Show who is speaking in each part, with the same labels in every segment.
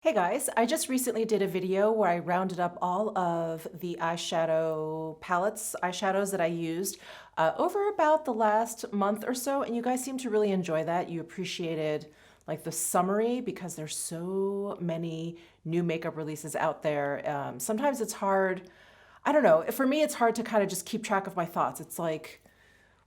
Speaker 1: Hey guys, I just recently did a video where I rounded up all of the eyeshadow palettes, eyeshadows that I used over about the last month or so, and you guys seem to really enjoy that. You appreciated like the summary because there's so many new makeup releases out there. Sometimes it's hard, I don't know, for me it's hard to kind of just keep track of my thoughts. It's like,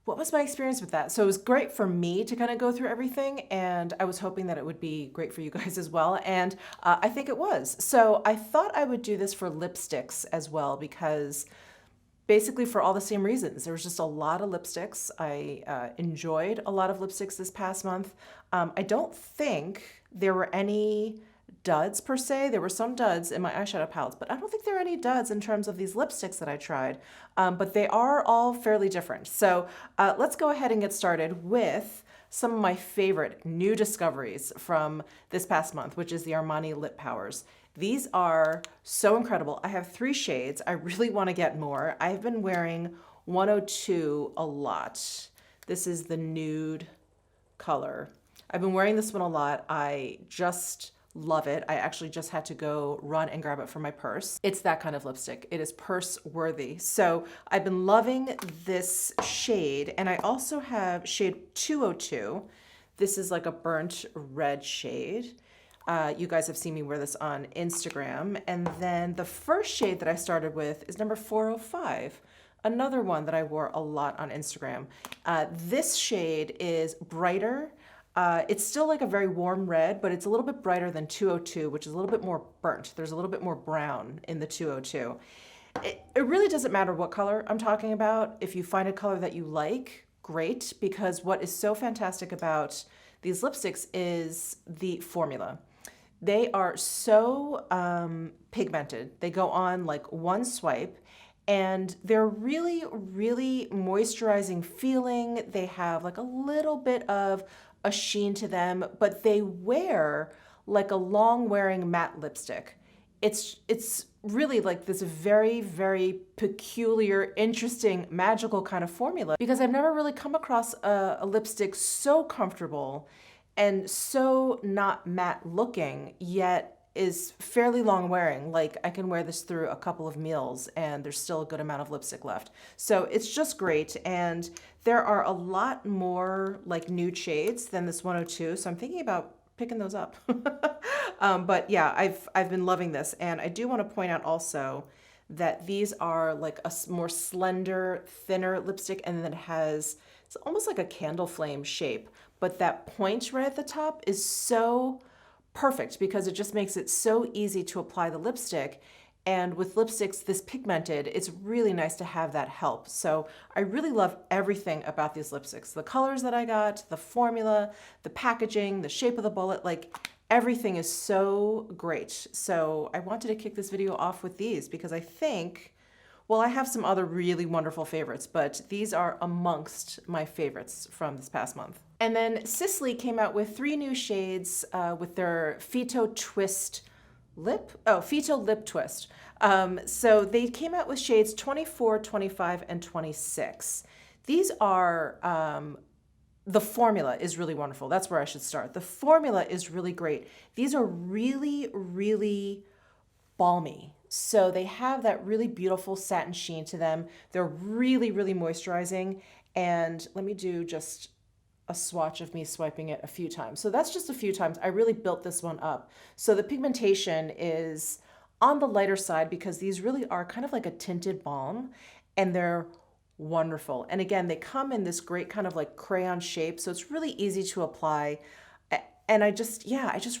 Speaker 1: what was my experience with that? So it was great for me to kind of go through everything, and I was hoping that it would be great for you guys as well, and I think it was. So I thought I would do this for lipsticks as well because basically for all the same reasons. There was just a lot of lipsticks. I enjoyed a lot of lipsticks this past month. I don't think there were any duds per se. There were some duds in my eyeshadow palettes, but I don't think there are any duds in terms of these lipsticks that I tried. But they are all fairly different. So let's go ahead and get started with some of my favorite new discoveries from this past month, which is the Armani Lip Powers. These are so incredible. I have 3 shades. I really want to get more. I've been wearing 102 a lot. This is the nude color. I've been wearing this one a lot. I just love it. I actually just had to go run and grab it from my purse. It's that kind of lipstick. It is purse worthy. So I've been loving this shade, and I also have shade 202. This is like a burnt red shade. You guys have seen me wear this on Instagram. And then the first shade that I started with is number 405, another one that I wore a lot on Instagram. This shade is brighter. It's still like a very warm red, but it's a little bit brighter than 202, which is a little bit more burnt. There's a little bit more brown in the 202. It really doesn't matter what color I'm talking about. If you find a color that you like, great, because what is so fantastic about these lipsticks is the formula. They are so pigmented. They go on like one swipe, and they're really, really moisturizing feeling. They have like a little bit of a sheen to them, but they wear like a long wearing matte lipstick. It's really like this very, very peculiar, interesting, magical kind of formula because I've never really come across a lipstick so comfortable and so not matte looking, yet is fairly long wearing. Like I can wear this through a couple of meals and there's still a good amount of lipstick left. So it's just great. And there are a lot more like nude shades than this 102. So I'm thinking about picking those up. But yeah, I've been loving this. And I do want to point out also that these are like a more slender, thinner lipstick, and then it has, it's almost like a candle flame shape. But that point right at the top is so perfect because it just makes it so easy to apply the lipstick. And with lipsticks this pigmented, it's really nice to have that help. So I really love everything about these lipsticks. The colors that I got, the formula, the packaging, the shape of the bullet, like everything is so great. So I wanted to kick this video off with these because I think, well, I have some other really wonderful favorites, but these are amongst my favorites from this past month. And then Sisley came out with 3 new shades with their Phyto Twist Phyto Lip Twist. So they came out with shades 24, 25, and 26. These are, the formula is really wonderful. That's where I should start. The formula is really great. These are really, really balmy. So they have that really beautiful satin sheen to them. They're really, really moisturizing. And let me do just a swatch of me swiping it a few times. So that's just a few times. I really built this one up. So the pigmentation is on the lighter side because these really are kind of like a tinted balm, and they're wonderful. And again, they come in this great kind of like crayon shape. So it's really easy to apply. And I just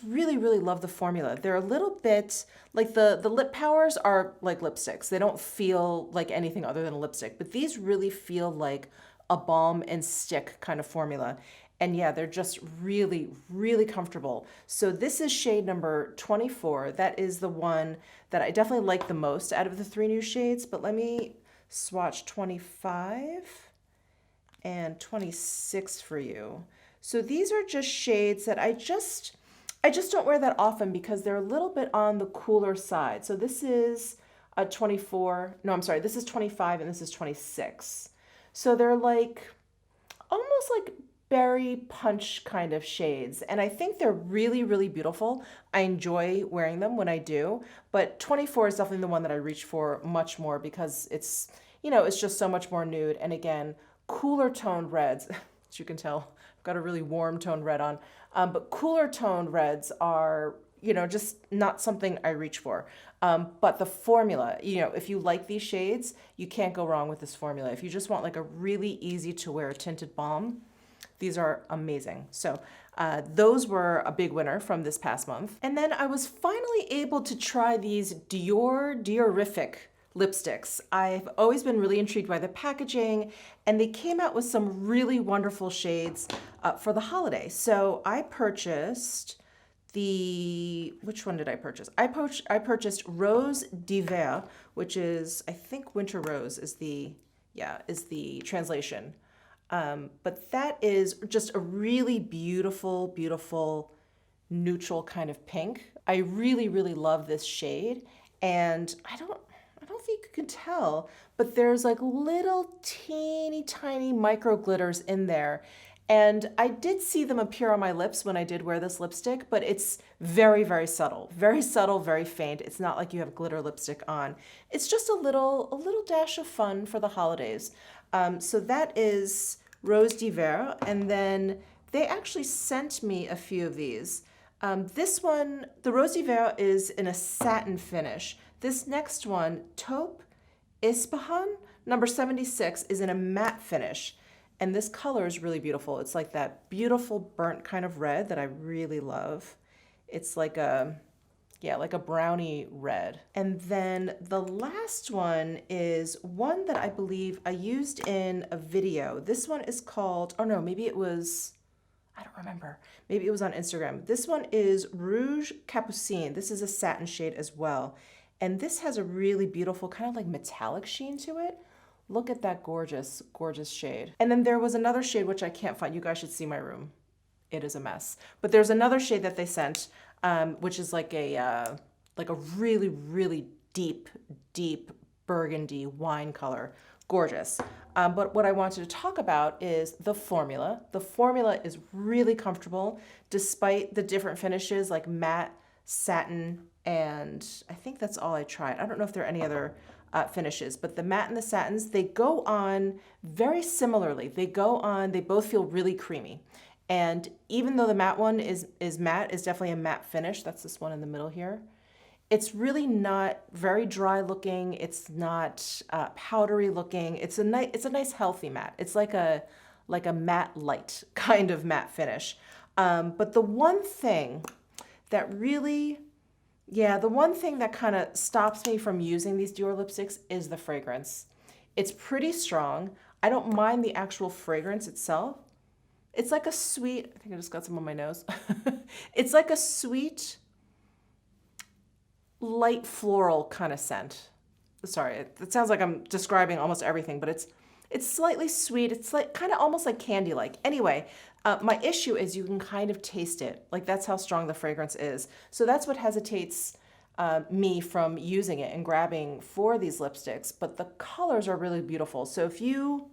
Speaker 1: really, really love the formula. They're a little bit like the lip powers are like lipsticks. They don't feel like anything other than a lipstick, but these really feel like a balm and stick kind of formula. And yeah, they're just really, really comfortable. So this is shade number 24. That is the one that I definitely like the most out of the 3 new shades, but let me swatch 25 and 26 for you. So these are just shades that I just don't wear that often because they're a little bit on the cooler side. So this is a 24, no, I'm sorry, this is 25 and this is 26. So they're like almost like berry punch kind of shades. And I think they're really, really beautiful. I enjoy wearing them when I do, but 24 is definitely the one that I reach for much more because it's, you know, it's just so much more nude. And again, cooler toned reds, as you can tell, I've got a really warm toned red on, but cooler toned reds are, you know, just not something I reach for. But the formula, you know, if you like these shades, you can't go wrong with this formula. If you just want like a really easy to wear tinted balm, these are amazing. So those were a big winner from this past month. And then I was finally able to try these Deorific lipsticks. I've always been really intrigued by the packaging, and they came out with some really wonderful shades for the holiday. So I purchased which one did I purchase? I purchased Rose d'Hiver, which is, I think Winter Rose is the translation. But that is just a really beautiful, beautiful neutral kind of pink. I really, really love this shade. And I don't think you can tell, but there's like little teeny tiny micro glitters in there. And I did see them appear on my lips when I did wear this lipstick, but it's very, very subtle, very faint. It's not like you have glitter lipstick on. It's just a little dash of fun for the holidays. So that is Rose d'Hiver. And then they actually sent me a few of these. This one, the Rose d'Hiver, is in a satin finish. This next one, Taupe Ispahan, number 76, is in a matte finish. And this color is really beautiful. It's like that beautiful burnt kind of red that I really love. It's like a brownie red. And then the last one is one that I believe I used in a video. This one is called, oh no, maybe it was, I don't remember. Maybe it was on Instagram. This one is Rouge Capucine. This is a satin shade as well. And this has a really beautiful kind of like metallic sheen to it. Look at that gorgeous, gorgeous shade. And then there was another shade which I can't find. You guys should see my room. It is a mess. But there's another shade that they sent, which is like a really, really deep, deep burgundy wine color. Gorgeous. But what I wanted to talk about is the formula. The formula is really comfortable despite the different finishes like matte, satin, and I think that's all I tried. I don't know if there are any other finishes, but the matte and the satins, they go on very similarly. They both feel really creamy. And even though the matte one is definitely a matte finish, that's this one in the middle here, it's really not very dry looking. It's not powdery looking. It's a nice healthy matte. It's like a matte light kind of matte finish. But the one thing that kind of stops me from using these Dior lipsticks is the fragrance. It's pretty strong. I don't mind the actual fragrance itself. It's like a sweet, I think I just got some on my nose. It's like a sweet, light floral kind of scent. Sorry, it sounds like I'm describing almost everything, but it's slightly sweet. It's like kind of almost like candy-like. Anyway, my issue is you can kind of taste it. Like that's how strong the fragrance is. So that's what hesitates me from using it and grabbing for these lipsticks. But the colors are really beautiful. So if you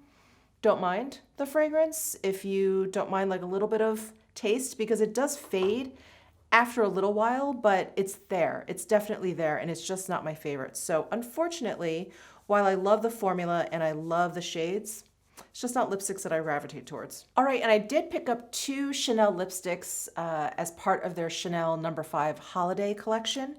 Speaker 1: don't mind the fragrance, if you don't mind like a little bit of taste, because it does fade after a little while, but it's there. It's definitely there, and it's just not my favorite. So unfortunately, while I love the formula and I love the shades, it's just not lipsticks that I gravitate towards. All right, and I did pick up 2 Chanel lipsticks as part of their Chanel No. 5 holiday collection.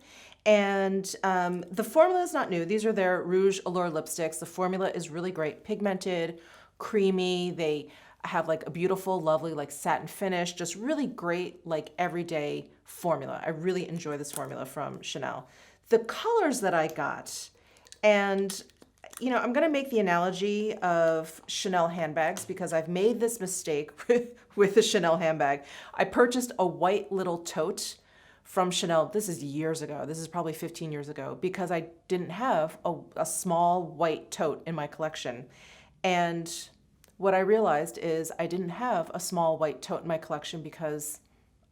Speaker 1: And the formula is not new. These are their Rouge Allure lipsticks. The formula is really great, pigmented, creamy. They have like a beautiful, lovely like satin finish, just really great like everyday formula. I really enjoy this formula from Chanel. The colors that I got, and you know, I'm gonna make the analogy of Chanel handbags because I've made this mistake with the Chanel handbag. I purchased a white little tote from Chanel. This is years ago. This is probably 15 years ago because I didn't have a small white tote in my collection. And what I realized is I didn't have a small white tote in my collection because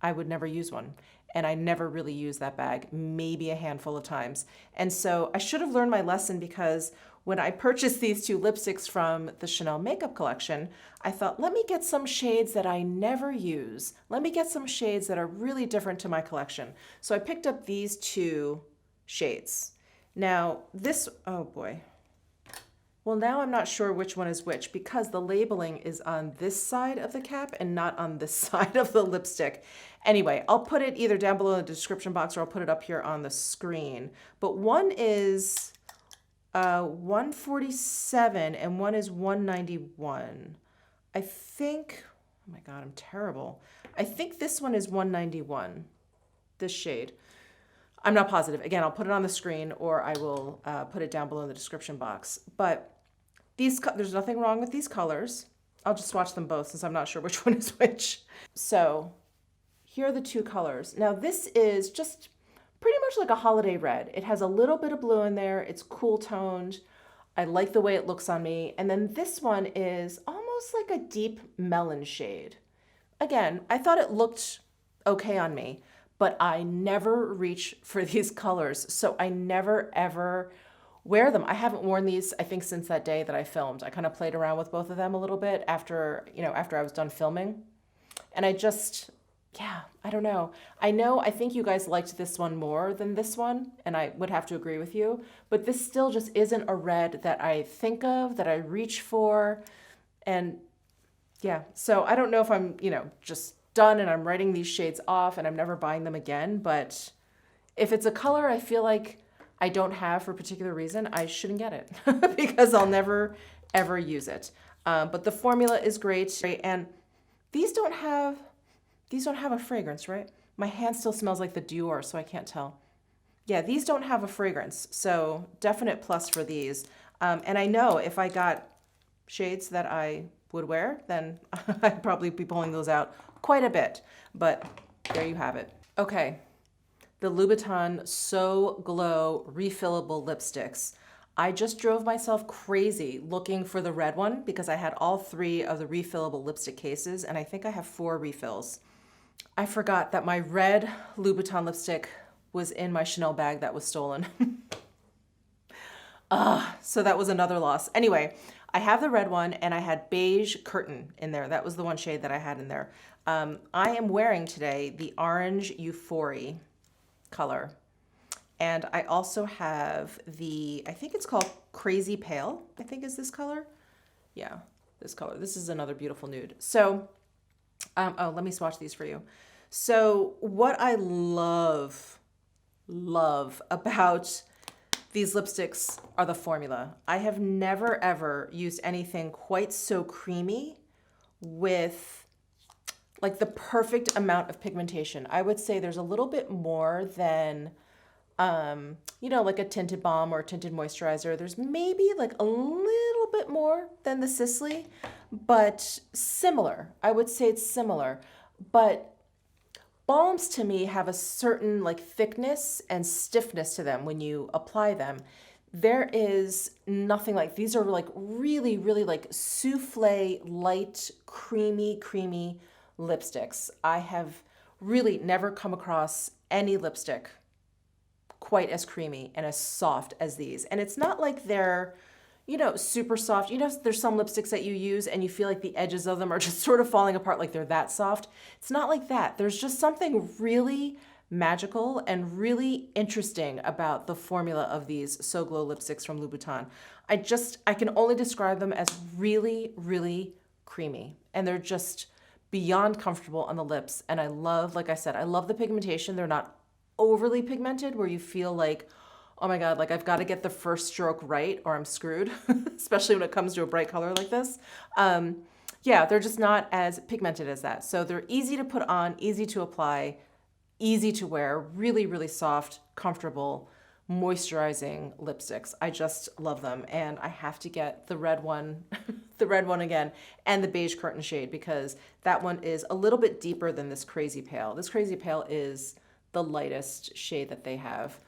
Speaker 1: I would never use one. and I never really use that bag, maybe a handful of times. And so I should have learned my lesson, because when I purchased these two lipsticks from the Chanel makeup collection, I thought, let me get some shades that I never use. Let me get some shades that are really different to my collection. So I picked up these two shades. Now this, oh boy. Well, now I'm not sure which one is which, because the labeling is on this side of the cap and not on this side of the lipstick. Anyway, I'll put it either down below in the description box, or I'll put it up here on the screen. But one is 147 and one is 191. I think, oh my God, I'm terrible. I think this one is 191, this shade. I'm not positive. Again, I'll put it on the screen, or I will put it down below in the description box. But there's nothing wrong with these colors. I'll just swatch them both since I'm not sure which one is which. So here are the two colors. Now this is just pretty much like a holiday red. It has a little bit of blue in there. It's cool toned. I like the way it looks on me. And then this one is almost like a deep melon shade. Again, I thought it looked okay on me, but I never reach for these colors. So I never ever wear them. I haven't worn these, I think, since that day that I filmed. I kind of played around with both of them a little bit after I was done filming. And I just, yeah, I don't know. I think you guys liked this one more than this one, and I would have to agree with you, but this still just isn't a red that I think of, that I reach for. And yeah, so I don't know if I'm, just done and I'm writing these shades off and I'm never buying them again, but if it's a color I feel like I don't have for a particular reason, I shouldn't get it because I'll never, ever use it. But the formula is great, and these don't have a fragrance, right? My hand still smells like the Dior, so I can't tell. Yeah, these don't have a fragrance, so definite plus for these. And I know if I got shades that I would wear, then I'd probably be pulling those out quite a bit, but there you have it. Okay, the Louboutin So Glow refillable lipsticks. I just drove myself crazy looking for the red one because I had all three of the refillable lipstick cases, and I think I have 4 refills. I forgot that my red Louboutin lipstick was in my Chanel bag that was stolen. So that was another loss. Anyway, I have the red one, and I had beige curtain in there. That was the one shade that I had in there. I am wearing today the orange Euphoria color. And I also have I think it's called Crazy Pale, I think is this color. Yeah, this color. This is another beautiful nude. So, let me swatch these for you. So what I love about these lipsticks are the formula. I have never ever used anything quite so creamy with like the perfect amount of pigmentation. I would say there's a little bit more than, like a tinted balm or a tinted moisturizer. There's maybe like a little bit more than the Sisley, but similar. I would say it's similar. But balms to me have a certain like thickness and stiffness to them when you apply them. There is nothing like, these are like really, really like souffle, light, creamy lipsticks. I have really never come across any lipstick quite as creamy and as soft as these. And it's not like they're, super soft. There's some lipsticks that you use and you feel like the edges of them are just sort of falling apart, like they're that soft. It's not like that. There's just something really magical and really interesting about the formula of these So Glow lipsticks from Louboutin. I can only describe them as really, really creamy, and they're just beyond comfortable on the lips. And I love, like I said, I love the pigmentation. They're not overly pigmented where you feel like, oh my God, like I've got to get the first stroke right or I'm screwed, especially when it comes to a bright color like this. Yeah, they're just not as pigmented as that. So they're easy to put on, easy to apply, easy to wear, really, really soft, comfortable, moisturizing lipsticks. I just love them. And I have to get the red one, the red one again, and the beige curtain shade, because that one is a little bit deeper than this Crazy Pale. This Crazy Pale is the lightest shade that they have.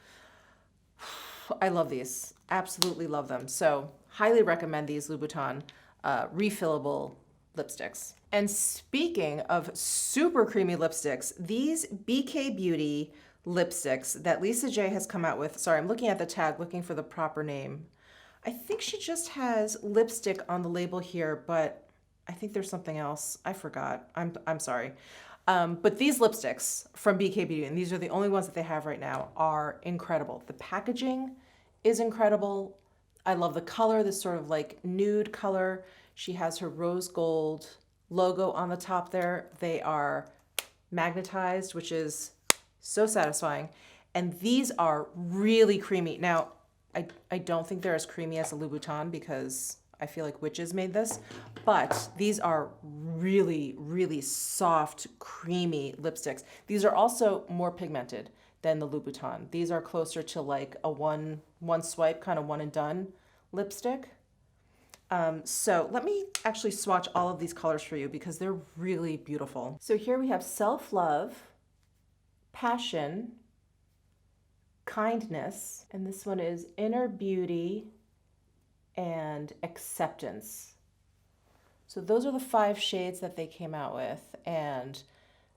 Speaker 1: I love these, absolutely love them. So highly recommend these Louboutin refillable lipsticks. And speaking of super creamy lipsticks, these BK Beauty lipsticks that Lisa J has come out with, sorry, I'm looking at the tag looking for the proper name. I think she just has lipstick on the label here, but I think there's something else. I forgot. I'm sorry. But these lipsticks from BK Beauty, and these are the only ones that they have right now, are incredible. The packaging is incredible. I love the color, this sort of like nude color. She has her rose gold logo on the top there. They are magnetized, which is so satisfying. And these are really creamy. Now, I don't think they're as creamy as the Louboutin because I feel like witches made this, but these are really, really soft, creamy lipsticks. These are also more pigmented than the Louboutin. These are closer to like a one swipe, kind of one and done lipstick. So let me actually swatch all of these colors for you because they're really beautiful. So here we have Self-Love, Passion, Kindness, and this one is Inner Beauty and Acceptance. So those are the 5 shades that they came out with, and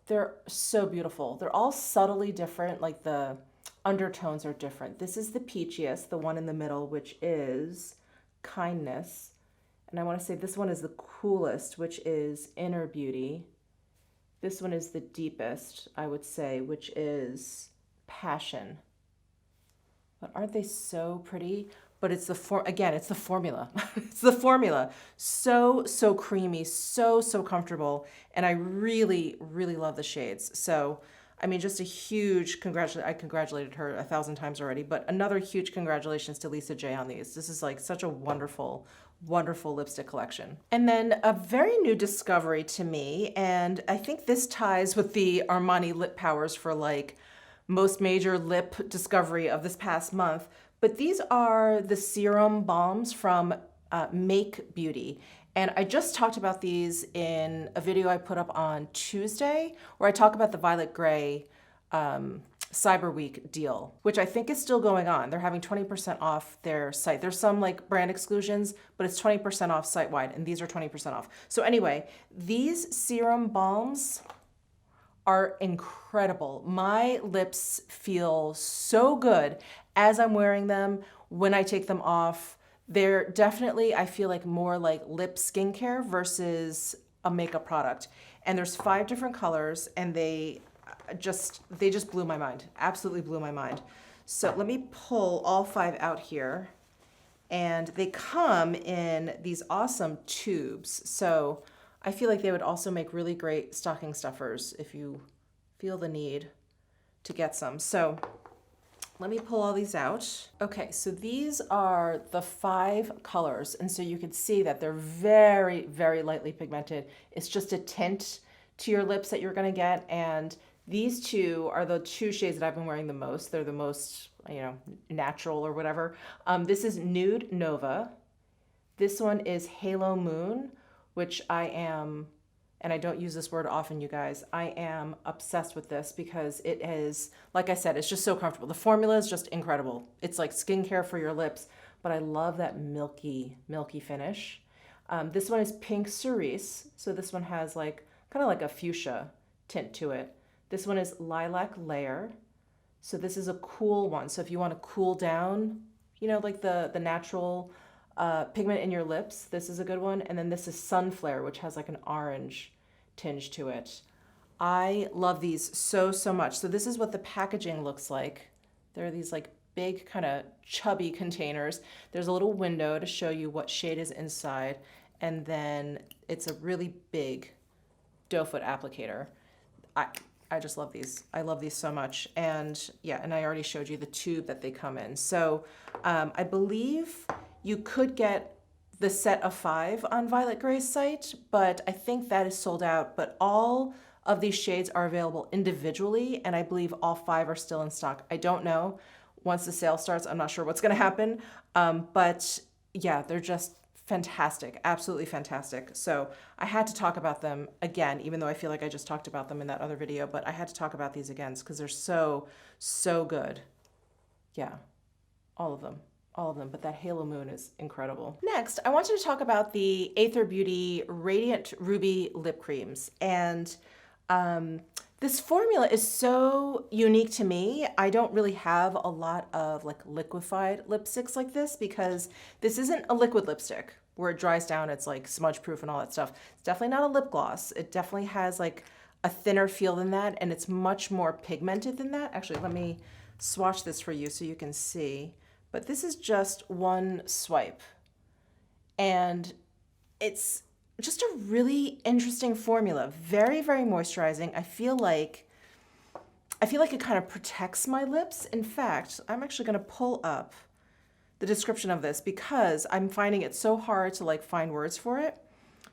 Speaker 1: they're so beautiful. They're all subtly different, like the undertones are different. This is the peachiest, the one in the middle, which is Kindness. And I want to say this one is the coolest, which is Inner Beauty. This one is the deepest, I would say, which is Passion. But aren't they so pretty? But it's it's the formula. It's the formula. So creamy, so comfortable. And I really, really love the shades. So, I mean, just a huge I congratulated her 1,000 times already, but another huge congratulations to Lisa J on these. This is like such a wonderful, wonderful lipstick collection. And then a very new discovery to me, and I think this ties with the Armani Lip Powers for like most major lip discovery of this past month, but these are the serum balms from Make Beauty. And I just talked about these in a video I put up on Tuesday, where I talk about the Violet Grey Cyber Week deal, which I think is still going on. They're having 20% off their site. There's some like brand exclusions, but it's 20% off site-wide, and these are 20% off. So anyway, these serum balms are incredible. My lips feel so good as I'm wearing them. When I take them off, they're definitely, I feel like, more like lip skincare versus a makeup product. And there's 5 different colors, and they just blew my mind. Absolutely blew my mind. So let me pull all 5 out here. And they come in these awesome tubes. So I feel like they would also make really great stocking stuffers if you feel the need to get some. So let me pull all these out. Okay, so these are the 5 colors. And so you can see that they're very, very lightly pigmented. It's just a tint to your lips that you're gonna get. And these 2 are the 2 shades that I've been wearing the most. They're the most, natural or whatever. This is Nude Nova. This one is Halo Moon, which I am, and I don't use this word often, you guys, I am obsessed with this because it is, like I said, it's just so comfortable. The formula is just incredible. It's like skincare for your lips, but I love that milky finish. This one is Pink Cerise. So this one has like, kind of like a fuchsia tint to it. This one is Lilac Layer. So this is a cool one. So if you want to cool down, like the natural pigment in your lips, this is a good one. And then this is Sunflare, which has like an orange tinge to it. I love these so much. So this is what the packaging looks like. There are these like big kind of chubby containers. There's a little window to show you what shade is inside. And then it's a really big doe foot applicator. I just love these. I love these so much. And yeah, and I already showed you the tube that they come in. So I believe you could get the set of 5 on Violet Grey's site, but I think that is sold out. But all of these shades are available individually, and I believe all 5 are still in stock. I don't know. Once the sale starts, I'm not sure what's gonna happen. But yeah, they're just fantastic, absolutely fantastic. So I had to talk about them again, even though I feel like I just talked about them in that other video, but I had to talk about these again because they're so good. Yeah, all of them. all of them, but that Halo Moon is incredible. Next, I wanted to talk about the Aether Beauty Radiant Ruby Lip Creams. And this formula is so unique to me. I don't really have a lot of like liquefied lipsticks like this because this isn't a liquid lipstick where it dries down, it's like smudge proof and all that stuff. It's definitely not a lip gloss. It definitely has like a thinner feel than that, and it's much more pigmented than that. Actually, let me swatch this for you so you can see. But this is just one swipe. And it's just a really interesting formula. Very, very moisturizing. I feel like it kind of protects my lips. In fact, I'm actually gonna pull up the description of this because I'm finding it so hard to like find words for it.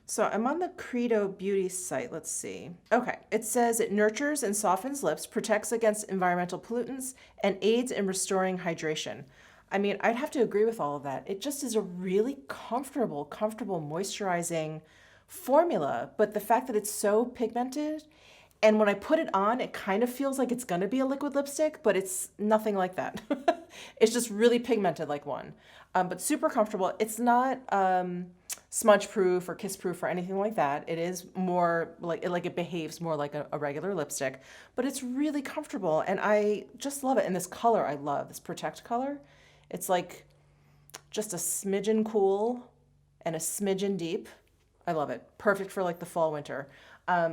Speaker 1: So I'm on the Credo Beauty site. Let's see. Okay, it says it nurtures and softens lips, protects against environmental pollutants, and aids in restoring hydration. I mean, I'd have to agree with all of that. It just is a really comfortable moisturizing formula, but the fact that it's so pigmented, and when I put it on, it kind of feels like it's gonna be a liquid lipstick, but it's nothing like that. It's just really pigmented like one, but super comfortable. It's not smudge proof or kiss proof or anything like that. It is more like it behaves more like a regular lipstick, but it's really comfortable, and I just love it. And this color I love, this Protect color. It's like just a smidgen cool and a smidgen deep. I love it. Perfect for like the fall, winter.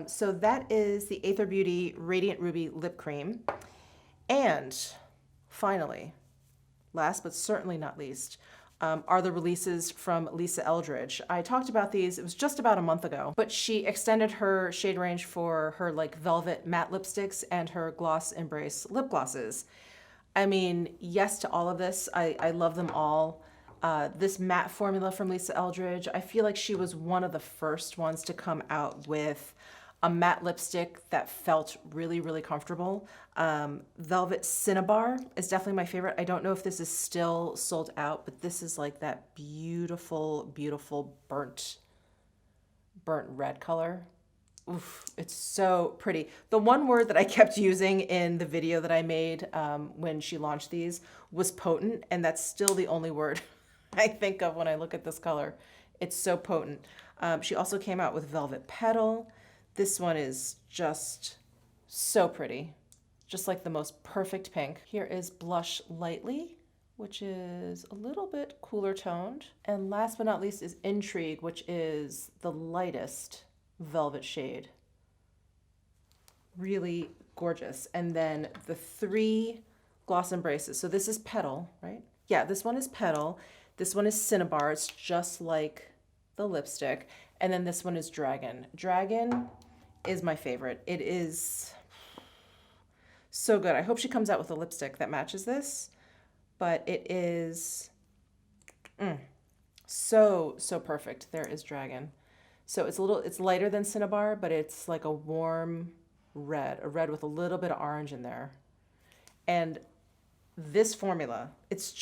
Speaker 1: So that is the Aether Beauty Radiant Ruby Lip Cream. And finally, last but certainly not least, are the releases from Lisa Eldridge. I talked about these, it was just about a month ago, but she extended her shade range for her like velvet matte lipsticks and her Gloss Embrace lip glosses. I mean, yes to all of this. I love them all. This matte formula from Lisa Eldridge, I feel like she was one of the first ones to come out with a matte lipstick that felt really, really comfortable. Velvet Cinnabar is definitely my favorite. I don't know if this is still sold out, but this is like that beautiful, beautiful burnt red color. Oof, it's so pretty. The one word that I kept using in the video that I made when she launched these was potent, and that's still the only word I think of when I look at this color. It's so potent. She also came out with Velvet Petal. This one is just so pretty. Just like the most perfect pink. Here is Blush Lightly, which is a little bit cooler toned. And last but not least is Intrigue, which is the lightest velvet shade. Really gorgeous. And then the 3 Gloss Embraces. So this is Petal, right? Yeah, this one is Petal. This one is Cinnabar. It's just like the lipstick. And then this one is Dragon. Dragon is my favorite. It is so good. I hope she comes out with a lipstick that matches this, but it is so perfect. There is Dragon. So it's lighter than Cinnabar, but it's like a warm red, a red with a little bit of orange in there. And this formula, it's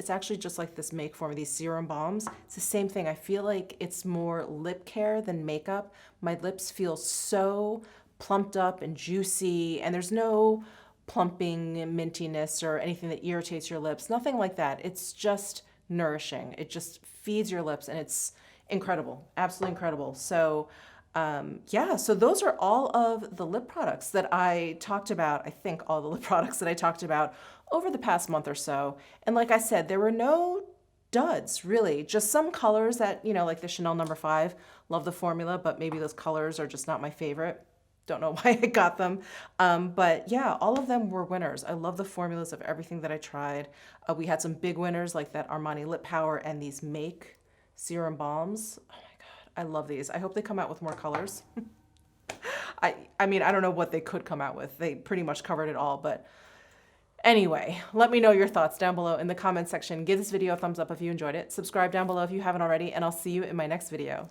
Speaker 1: actually just like this make formula, these serum balms. It's the same thing. I feel like it's more lip care than makeup. My lips feel so plumped up and juicy, and there's no plumping mintiness or anything that irritates your lips. Nothing like that. It's just nourishing. It just feeds your lips, and it's incredible, absolutely incredible. So yeah, so those are all of the lip products that I talked about. I think all the lip products that I talked about over the past month or so. And like I said, there were no duds, really. Just some colors that, you know, like the Chanel No. 5, love the formula, but maybe those colors are just not my favorite. Don't know why I got them. But yeah, all of them were winners. I love the formulas of everything that I tried. We had some big winners like that Armani Lip Power and these Make serum balms. Oh my God, I love these. I hope they come out with more colors. I mean, I don't know what they could come out with. They pretty much covered it all, but anyway, let me know your thoughts down below in the comment section. Give this video a thumbs up if you enjoyed it. Subscribe down below if you haven't already, and I'll see you in my next video.